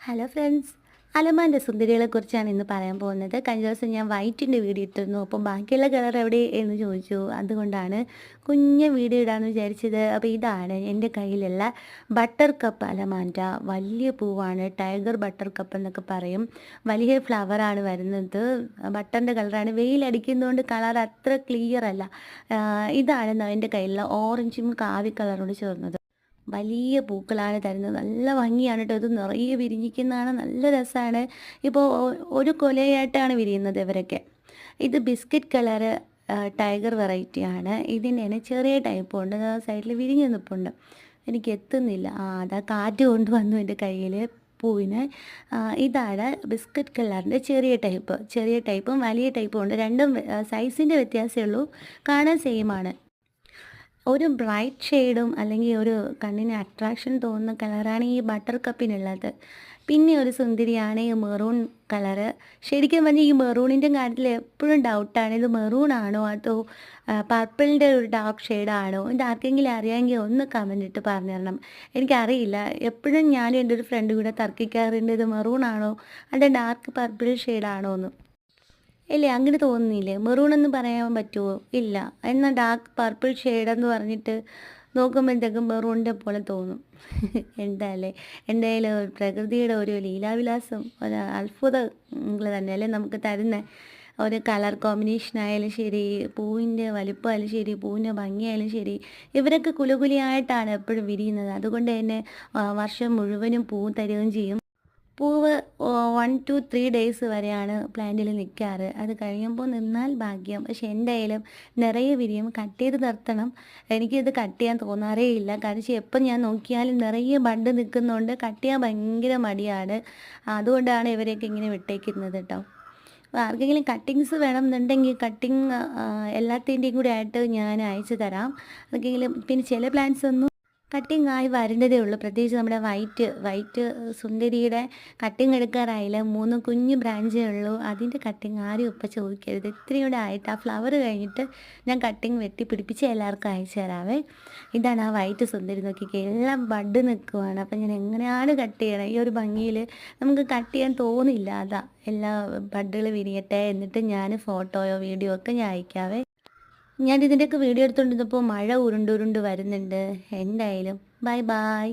Hello friends, അലമാൻ്റെ സുന്ദരികളെക്കുറിച്ചാണ് ഇന്ന് പറയാൻ പോകുന്നത്. കഴിഞ്ഞ ദിവസം ഞാൻ വൈറ്റിൻ്റെ വീഡിയോ ഇട്ടിരുന്നു. അപ്പം ബാക്കിയുള്ള കളർ എവിടെ എന്ന് ചോദിച്ചു. അതുകൊണ്ടാണ് കുഞ്ഞ് വീഡിയോ ഇടാമെന്ന് വിചാരിച്ചത്. അപ്പോൾ ഇതാണ് എൻ്റെ കയ്യിലുള്ള ബട്ടർ കപ്പ് അലമാൻഡ. വലിയ പൂവാണ്, ടൈഗർ ബട്ടർ കപ്പ് എന്നൊക്കെ പറയും. വലിയ ഫ്ലവറാണ് വരുന്നത്. ബട്ടറിൻ്റെ കളറാണ്. വെയിലടിക്കുന്നതുകൊണ്ട് കളർ അത്ര ക്ലിയർ അല്ല. ഇതാണ് എൻ്റെ കയ്യിലുള്ള ഓറഞ്ചും കാവി കളറോട് ചേർന്നത്. വലിയ പൂക്കളാണ് തരുന്നത്. നല്ല ഭംഗിയാണ് കേട്ടോ. ഇത് നിറയെ വിരിഞ്ഞിരിക്കുന്നതാണ്. നല്ല രസമാണ്. ഇപ്പോൾ ഒരു കൊലയായിട്ടാണ് വിരിയുന്നത് ഇവരൊക്കെ. ഇത് ബിസ്ക്കറ്റ് കളറ് ടൈഗർ വെറൈറ്റിയാണ്. ഇതിൻ്റെ ചെറിയ ടൈപ്പും ഉണ്ട്. സൈഡിൽ വിരിഞ്ഞ് നിൽപ്പുണ്ട്. എനിക്ക് എത്തുന്നില്ല. അതാ കാറ്റ് കൊണ്ടുവന്നു എൻ്റെ കയ്യിൽ പൂവിന്. ഇതാണ് ബിസ്ക്കറ്റ് കളറിൻ്റെ ചെറിയ ടൈപ്പും വലിയ ടൈപ്പും ഉണ്ട്. രണ്ടും സൈസിൻ്റെ വ്യത്യാസമേ ഉള്ളൂ. കാണാൻ സെയിമാണ്. ഒരു ബ്രൈറ്റ് ഷെയ്ഡും അല്ലെങ്കിൽ ഒരു കണ്ണിന് അട്രാക്ഷൻ തോന്നുന്ന കളറാണ് ഈ ബട്ടർ കപ്പിനുള്ളത്. പിന്നെ ഒരു സുന്ദരിയാണ് ഈ മെറൂൺ കളറ്. ശരിക്കും പറഞ്ഞാൽ ഈ മെറൂണിൻ്റെ കാര്യത്തിൽ എപ്പോഴും ഡൗട്ടാണ്. ഇത് മെറൂൺ ആണോ അതോ പർപ്പിളിൻ്റെ ഒരു ഡാർക്ക് ഷെയ്ഡാണോ? ഇത് ആർക്കെങ്കിലും അറിയാമെങ്കിൽ ഒന്ന് കമൻ്റ് ഇട്ട് പറഞ്ഞു തരണം. എനിക്കറിയില്ല. എപ്പോഴും ഞാനും എൻ്റെ ഒരു ഫ്രണ്ട് കൂടെ തർക്കിക്കാറുണ്ട്, ഇത് മെറൂൺ ആണോ അതോ ഡാർക്ക് പർപ്പിൾ ഷെയ്ഡാണോ എന്ന്. ഇല്ലേ, അങ്ങനെ തോന്നുന്നില്ലേ? മെറൂൺ എന്ന് പറയാൻ പറ്റുമോ? ഇല്ല. എന്നാൽ ഡാർക്ക് പർപ്പിൾ ഷെയ്ഡെന്ന് പറഞ്ഞിട്ട് നോക്കുമ്പോഴത്തേക്കും മെറൂണിൻ്റെ പോലെ തോന്നും. എന്തായാലും പ്രകൃതിയുടെ ഒരു ലീലാവിലാസം, ഒരു അത്ഭുതങ്ങൾ തന്നെയല്ലേ നമുക്ക് തരുന്ന. ഒരു കളർ കോമ്പിനേഷൻ ആയാലും ശരി, പൂവിൻ്റെ വലിപ്പമായാലും ശരി, പൂവിൻ്റെ ഭംഗിയായാലും ശരി, ഇവരൊക്കെ കുലുകുലിയായിട്ടാണ് എപ്പോഴും വിരിയുന്നത്. അതുകൊണ്ട് തന്നെ വർഷം മുഴുവനും പൂ തരുകയും ചെയ്യും. പൂവ് 1 to 3 ഡേയ്സ് വരെയാണ് പ്ലാന്റിൽ നിൽക്കാറ്. അത് കഴിയുമ്പോൾ നിന്നാൽ ഭാഗ്യം. പക്ഷെ എന്തായാലും നിറയെ വിരിയും. കട്ട് ചെയ്ത് നിർത്തണം. എനിക്കിത് കട്ട് ചെയ്യാൻ തോന്നാറേ ഇല്ല. കാരണം എപ്പം ഞാൻ നോക്കിയാലും നിറയെ ബഡ് നിൽക്കുന്നതുകൊണ്ട് കട്ട് ചെയ്യാൻ ഭയങ്കര മടിയാണ്. അതുകൊണ്ടാണ് ഇവരെയൊക്കെ ഇങ്ങനെ വിട്ടേക്കുന്നത് കേട്ടോ. അപ്പോൾ ആർക്കെങ്കിലും കട്ടിങ്സ് വേണമെന്നുണ്ടെങ്കിൽ കട്ടിങ് എല്ലാത്തിൻ്റെയും കൂടി ആയിട്ട് ഞാൻ അയച്ചു തരാം. ആർക്കെങ്കിലും. പിന്നെ ചില പ്ലാന്റ്സ് ഒന്നും കട്ടിങ് ആയി വരേണ്ടതേ ഉള്ളൂ. പ്രത്യേകിച്ച് നമ്മുടെ വൈറ്റ് സുന്ദരിയുടെ കട്ടിങ് എടുക്കാറായില്ല. 3 കുഞ്ഞു ബ്രാഞ്ചേ ഉള്ളൂ. അതിൻ്റെ കട്ടിങ് ആരും ഇപ്പം ചോദിക്കരുത്. ഇത്രയും കൂടെ ആയിട്ട് ആ ഫ്ലവർ കഴിഞ്ഞിട്ട് ഞാൻ കട്ടിങ് വെട്ടി പിടിപ്പിച്ച് എല്ലാവർക്കും അയച്ചു തരാവേ. ഇതാണ് ആ വൈറ്റ് സുന്ദരി. നോക്കിക്കേ, എല്ലാം ബഡ് നിൽക്കുവാണ്. അപ്പം ഞാൻ എങ്ങനെയാണ് കട്ട് ചെയ്യണം? ഈ ഒരു ഭംഗിയിൽ നമുക്ക് കട്ട് ചെയ്യാൻ തോന്നില്ല. അതാ എല്ലാ ബഡുകൾ വിരിയട്ടെ, എന്നിട്ട് ഞാൻ ഫോട്ടോയോ വീഡിയോ ഒക്കെ ഞാൻ അയക്കാവേ. ഞാൻ ഇതിൻ്റെയൊക്കെ വീഡിയോ എടുത്തുകൊണ്ടിരുന്നപ്പോൾ മഴ ഉരുണ്ട് വരുന്നുണ്ട്. എന്തായാലും ബൈ ബൈ.